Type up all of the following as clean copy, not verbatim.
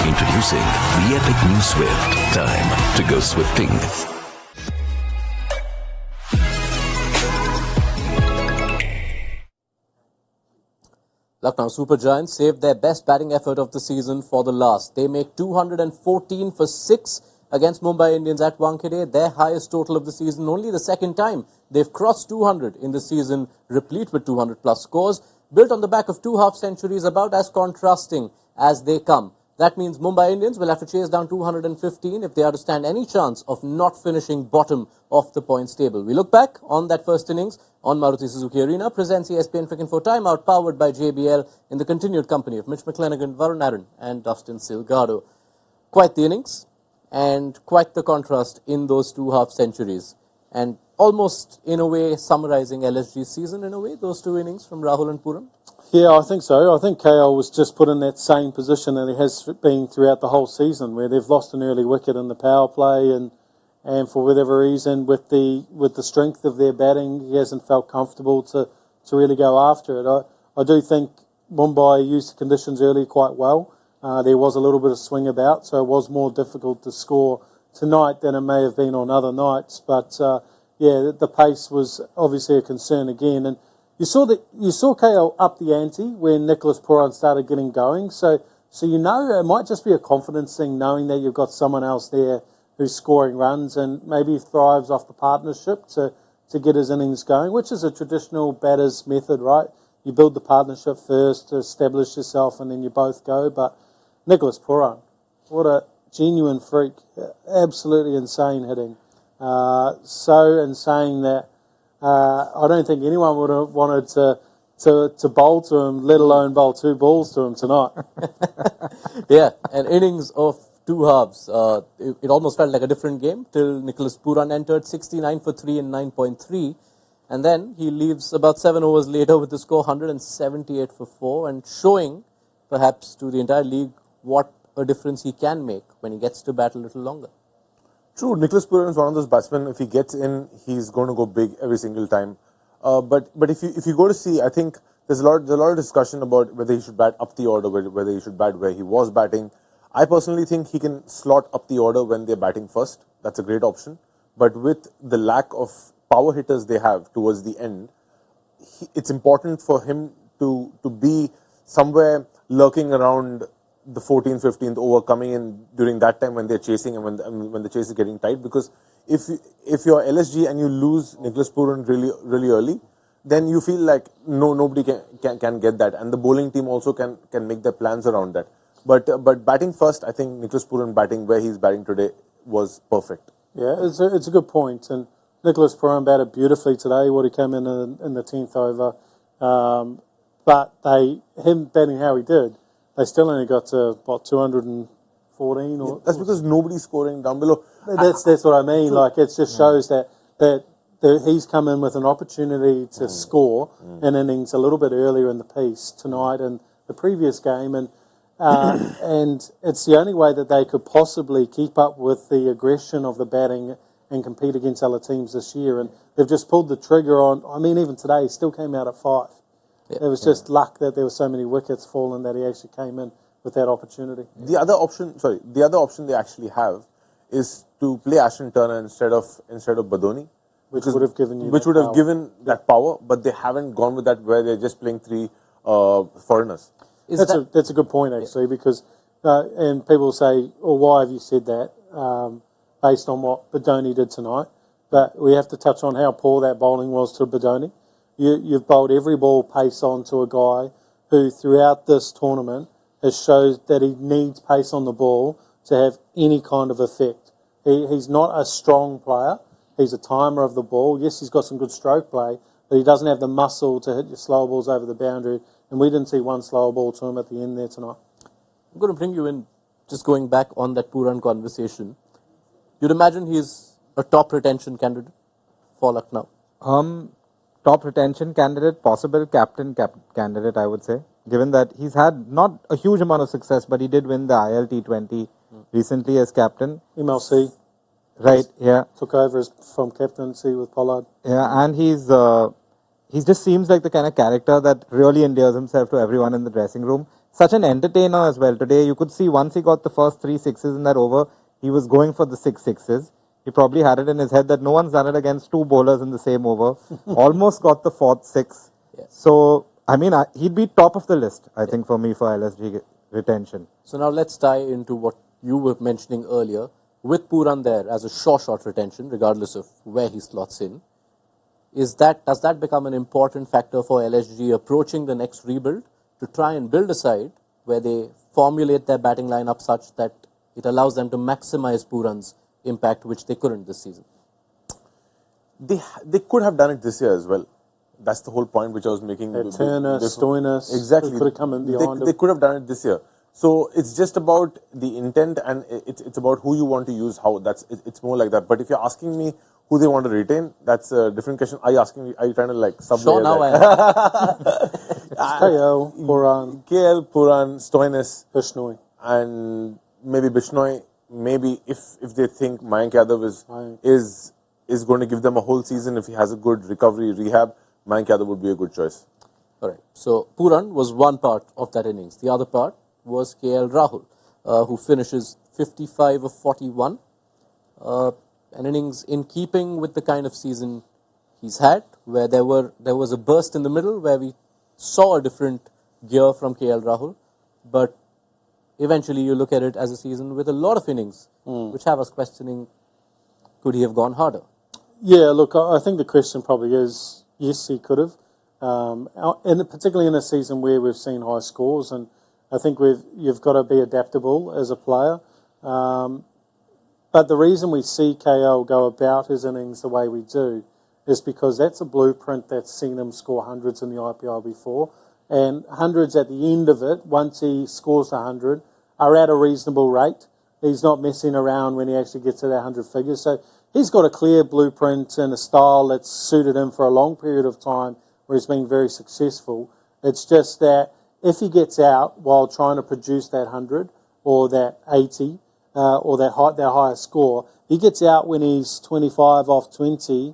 Introducing the epic new Swift. Time to go swifting. Lucknow Super Giants saved their best batting effort of the season for the last. They make 214 for 6 against Mumbai Indians at Wankhede, their highest total of the season. Only the second time they've crossed 200 in the season, replete with 200-plus scores, built on the back of 2 half-centuries, about as contrasting as they come. That means Mumbai Indians will have to chase down 215 if they are to stand any chance of not finishing bottom of the points table. We look back on that first innings on Maruti Suzuki Arena. Presents ESPN Cricket for Timeout, powered by JBL, in the continued company of Mitch McClenaghan, Varun and Dustin Silgardo. Quite the innings and quite the contrast in those 2 half-centuries. And almost, in a way, summarizing LSG's season, in a way, those 2 innings from Rahul and Puran. Yeah, I think so. I think KL was just put in that same position that he has been throughout the whole season, where they've lost an early wicket in the power play, and for whatever reason, with the strength of their batting, he hasn't felt comfortable to really go after it. I do think Mumbai used the conditions early quite well. There was a little bit of swing about, so it was more difficult to score tonight than it may have been on other nights. But yeah, the pace was obviously a concern again, and you saw KL up the ante when Nicholas Pooran started getting going. So you know it might just be a confidence thing, knowing that you've got someone else there who's scoring runs and maybe thrives off the partnership to get his innings going, which is a traditional batter's method, right? You build the partnership first to establish yourself, and then you both go. But Nicholas Pooran, what a genuine freak, absolutely insane hitting. So insane that I don't think anyone would have wanted to bowl to him, let alone bowl 2 balls to him tonight. Yeah, an innings of 2 halves. It almost felt like a different game till Nicholas Pooran entered 69 for 3 and 9.3. And then he leaves about 7 overs later with the score 178 for 4, and showing perhaps to the entire league what a difference he can make when he gets to bat a little longer. True, Nicholas Pooran is one of those batsmen. If he gets in, he's going to go big every single time. But if you go to see, I think there's a lot of discussion about whether he should bat up the order, whether he should bat where he was batting. I personally think he can slot up the order when they're batting first. That's a great option. But with the lack of power hitters they have towards the end, it's important for him to be somewhere lurking around the 14th, 15th over, coming in during that time when they're chasing and when the chase is getting tight. Because if you're LSG and you lose Nicholas Pooran really early, then you feel like nobody can get that, and the bowling team also can make their plans around that. But batting first, I think Nicholas Pooran batting where he's batting today was perfect. Yeah, it's a good point, and Nicholas Pooran batted beautifully today. What he came in the 10th over, but him batting how he did, they still only got to, 214? Or that's because nobody's scoring down below. That's what I mean. Like, it just shows that he's come in with an opportunity to score in innings a little bit earlier in the piece tonight and the previous game, and it's the only way that they could possibly keep up with the aggression of the batting and compete against other teams this year. And they've just pulled the trigger on. I mean, even today, he still came out at 5. It was just luck that there were so many wickets falling that he actually came in with that opportunity. The other option they actually have is to play Ashton Turner instead of Badoni, which would have given that power, but they haven't gone with that, where they're just playing 3 foreigners. That's a good point, actually, because and people say, "Well, why have you said that?" Based on what Badoni did tonight, but we have to touch on how poor that bowling was to Badoni. You've bowled every ball pace on to a guy who, throughout this tournament, has showed that he needs pace on the ball to have any kind of effect. He's not a strong player. He's a timer of the ball. Yes, he's got some good stroke play, but he doesn't have the muscle to hit your slow balls over the boundary, and we didn't see one slow ball to him at the end there tonight. I'm going to bring you in, just going back on that Pooran conversation. You'd imagine he's a top retention candidate for Lucknow. Top retention candidate, possible captain candidate, I would say, given that he's had not a huge amount of success, but he did win the IL T20 recently as captain. MLC. Right, yeah. Took over from captaincy with Pollard. Yeah, and he's he just seems like the kind of character that really endears himself to everyone in the dressing room. Such an entertainer as well. Today, you could see once he got the first 3 sixes in that over, he was going for the 6 sixes. He probably had it in his head that no one's done it against 2 bowlers in the same over. Almost got the 4th 6. Yeah. So, I mean, he'd be top of the list, I think, for me for LSG retention. So now let's tie into what you were mentioning earlier. With Pooran there as a short retention, regardless of where he slots in, does that become an important factor for LSG approaching the next rebuild to try and build a side where they formulate their batting lineup such that it allows them to maximize Pooran's impact, which they couldn't this season? They could have done it this year as well. That's the whole point which I was making. Turner, Stoinis, exactly. could have come in behind They could have done it this year. So it's just about the intent, and it's about who you want to use. How it's more like that. But if you're asking me who they want to retain, that's a different question. Are you asking me? Are you trying to like sub? Sure, now I am. KL, Puran, KL, Puran, Stoinis, Bishnoi. and maybe Bishnoi. Maybe if they think Mayank Yadav is going to give them a whole season, if he has a good recovery rehab, Mayank Yadav would be a good choice. All right. So Pooran was one part of that innings. The other part was KL Rahul, who finishes 55 of 41. An innings in keeping with the kind of season he's had, where there was a burst in the middle where we saw a different gear from KL Rahul, but eventually you look at it as a season with a lot of innings, which have us questioning, could he have gone harder? Yeah, look, I think the question probably is, yes, he could have. And particularly in a season where we've seen high scores, and I think you've got to be adaptable as a player. But the reason we see KL go about his innings the way we do is because that's a blueprint that's seen him score hundreds in the IPL before. And hundreds at the end of it, once he scores 100, are at a reasonable rate. He's not messing around when he actually gets to that 100 figures. So he's got a clear blueprint and a style that's suited him for a long period of time where he's been very successful. It's just that if he gets out while trying to produce that 100 or that 80 or that higher score, he gets out when he's 25 off 20,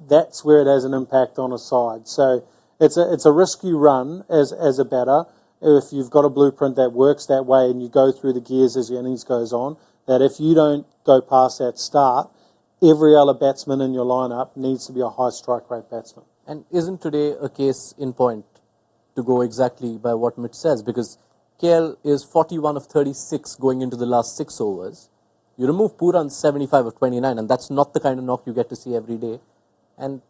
that's where it has an impact on a side. So it's a risky run as a batter if you've got a blueprint that works that way and you go through the gears as your innings goes on, that if you don't go past that start, every other batsman in your lineup needs to be a high strike rate batsman. And isn't today a case in point to go exactly by what Mitch says? Because KL is 41 of 36 going into the last 6 overs. You remove Pooran 75 of 29, and that's not the kind of knock you get to see every day. And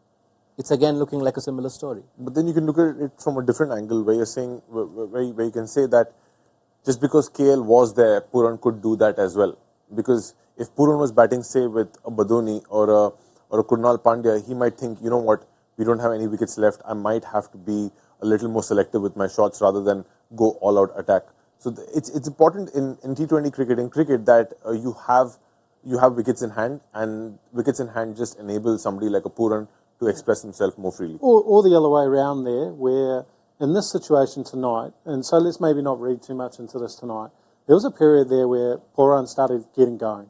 it's again looking like a similar story. But then you can look at it from a different angle, where you're saying, where you can say that just because KL was there, Pooran could do that as well. Because if Pooran was batting, say, with a Badoni or a Krunal Pandya, he might think, you know what, we don't have any wickets left. I might have to be a little more selective with my shots rather than go all-out attack. So it's important in T20 cricket, that you have wickets in hand, and wickets in hand just enable somebody like a Pooran to express himself more freely. Or the other way around there, where in this situation tonight, and so let's maybe not read too much into this tonight, there was a period there where Pooran started getting going,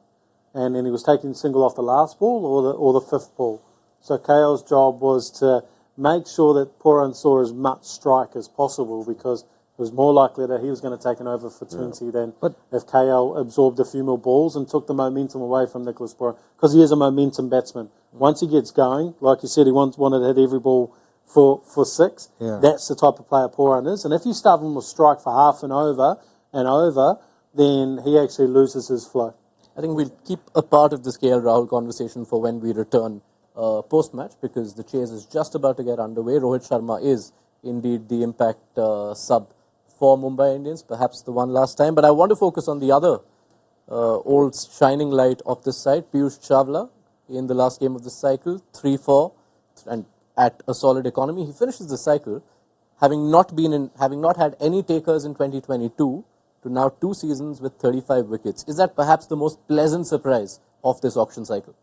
and then he was taking single off the last ball or the 5th ball. So KL's job was to make sure that Pooran saw as much strike as possible, because it was more likely that he was going to take an over for 20 than if KL absorbed a few more balls and took the momentum away from Nicholas Pooran, because he is a momentum batsman. Once he gets going, like you said, he wanted to hit every ball for 6. Yeah. That's the type of player Pooran is. And if you start him with strike for half and over, then he actually loses his flow. I think we'll keep a part of this KL Rahul conversation for when we return post-match, because the chase is just about to get underway. Rohit Sharma is indeed the impact sub for Mumbai Indians, perhaps the one last time. But I want to focus on the other old shining light of this side, Piyush Chawla, in the last game of the cycle, 3-4, and at a solid economy. He finishes the cycle having not had any takers in 2022 to now 2 seasons with 35 wickets. Is that perhaps the most pleasant surprise of this auction cycle?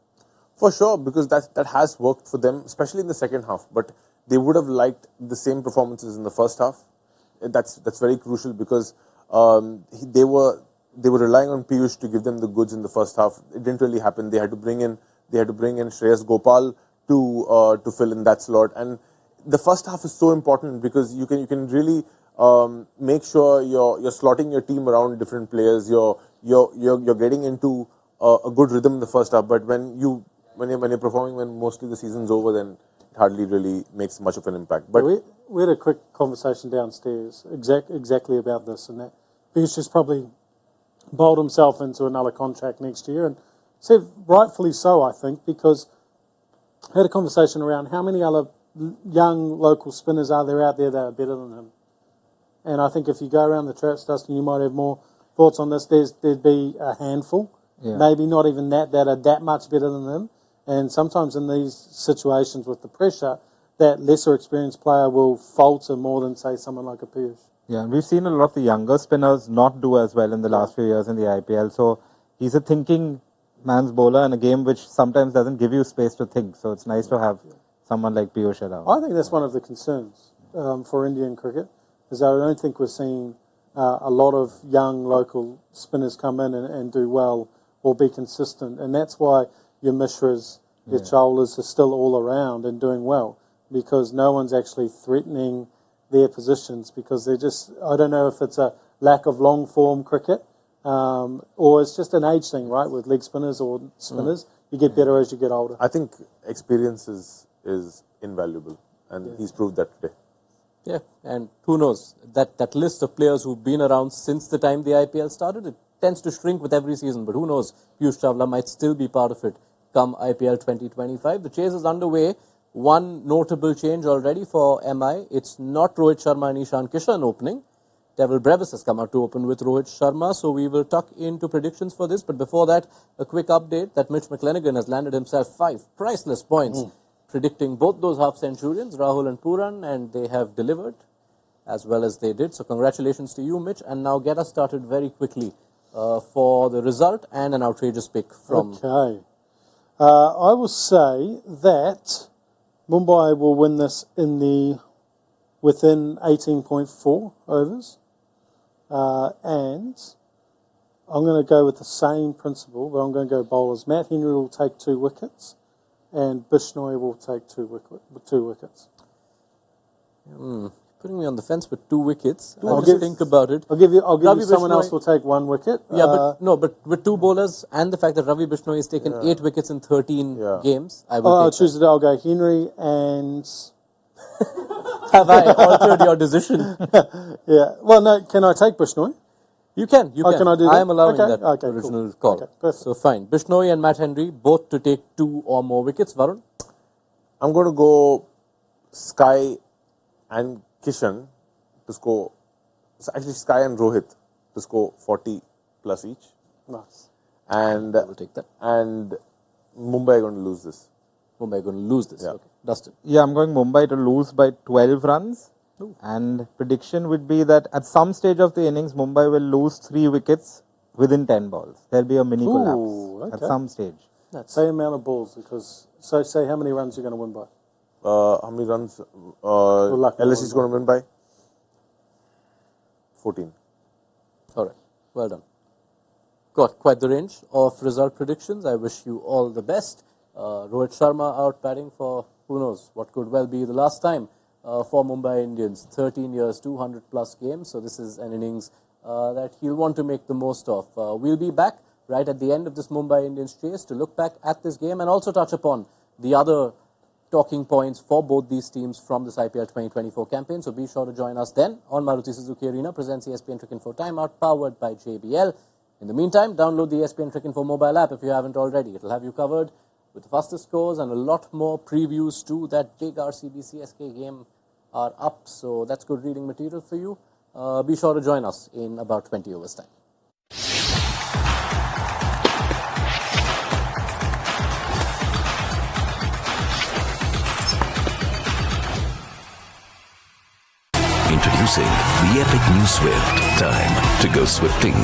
For sure, because that has worked for them, especially in the second half. But they would have liked the same performances in the first half. That's very crucial, because they were relying on Piyush to give them the goods in the first half. It didn't really happen. They had to bring in Shreyas Gopal to fill in that slot, and the first half is so important because you can really make sure you're slotting your team around different players. You're getting into a good rhythm in the first half. But when you're performing when mostly the season's over, then it hardly really makes much of an impact. But we had a quick conversation downstairs exactly about this, and that Piyush has probably bowled himself into another contract next year, and said rightfully so, I think, because I had a conversation around how many other young local spinners are there out there that are better than him. And I think if you go around the traps, Dustin, you might have more thoughts on this. There'd be a handful, maybe not even that are that much better than him. And sometimes in these situations with the pressure, that lesser experienced player will falter more than, say, someone like a Piyush. Yeah, we've seen a lot of the younger spinners not do as well in the last few years in the IPL. So he's a thinking man's bowler in a game which sometimes doesn't give you space to think. So it's nice to have someone like Piyush around. I think that's one of the concerns for Indian cricket, is that I don't think we're seeing a lot of young local spinners come in and do well or be consistent. And that's why your Mishras, your Chawlas are still all around and doing well, because no one's actually threatening their positions, because they're just, I don't know if it's a lack of long form cricket or it's just an age thing, right, with leg spinners or spinners. You get better as you get older. I think experience is invaluable, and he's proved that today. Yeah, and who knows, that list of players who've been around since the time the IPL started, it tends to shrink with every season, but who knows, Piyush Chawla might still be part of it come IPL 2025. The chase is underway. One notable change already for MI. It's not Rohit Sharma and Ishan Kishan opening. Devil Brevis has come out to open with Rohit Sharma, so we will tuck into predictions for this. But before that, a quick update that Mitch McClenaghan has landed himself 5 priceless points, predicting both those half-centurions, Rahul and Puran, and they have delivered as well as they did. So congratulations to you, Mitch. And now get us started very quickly for the result and an outrageous pick from... Okay. I will say that Mumbai will win this within 18.4 overs. And I'm going to go with the same principle, but I'm going to go bowlers. Matt Henry will take 2 wickets, and Bishnoi will take 2 wickets. Putting me on the fence with 2 wickets. I'll just think about it. I'll give you someone Bishnoi, else will take 1 wicket. Yeah, but with 2 bowlers and the fact that Ravi Bishnoi has taken 8 wickets in 13 games, I will I'll choose it. I'll go Henry and... Have I altered your decision? Yeah. Well, no, can I take Bishnoi? You can. Can I do that? I am allowing that cool. original call. Okay, so fine. Bishnoi and Matt Henry, both to take 2 or more wickets. Varun? I'm going to go Sky and Kishan to score, actually Sky and Rohit to score 40 plus each. Nice. And I will take that. And Mumbai are going to lose this. Mumbai are going to lose this. Yeah. Okay. Dustin? Yeah, I'm going Mumbai to lose by 12 runs. And prediction would be that at some stage of the innings, Mumbai will lose 3 wickets within 10 balls. There'll be a mini collapse at some stage. That's the same amount of balls, because, so say how many runs you're going to win by? How many runs LSG is going to win by? 14. All right. Well done. Got quite the range of result predictions. I wish you all the best. Rohit Sharma out batting for, who knows, what could well be the last time for Mumbai Indians. 13 years, 200 plus games. So this is an innings that he'll want to make the most of. We'll be back right at the end of this Mumbai Indians chase to look back at this game and also touch upon the other talking points for both these teams from this IPL 2024 campaign. So be sure to join us then on Maruti Suzuki Arena, presents ESPN Cricinfo Timeout, powered by JBL. In the meantime, download the ESPN Cricinfo mobile app if you haven't already. It'll have you covered with the fastest scores, and a lot more previews too. That big RCB CSK game are up, so that's good reading material for you. Be sure to join us in about 20 overs time. Introducing the epic new Swift. Time to go swifting.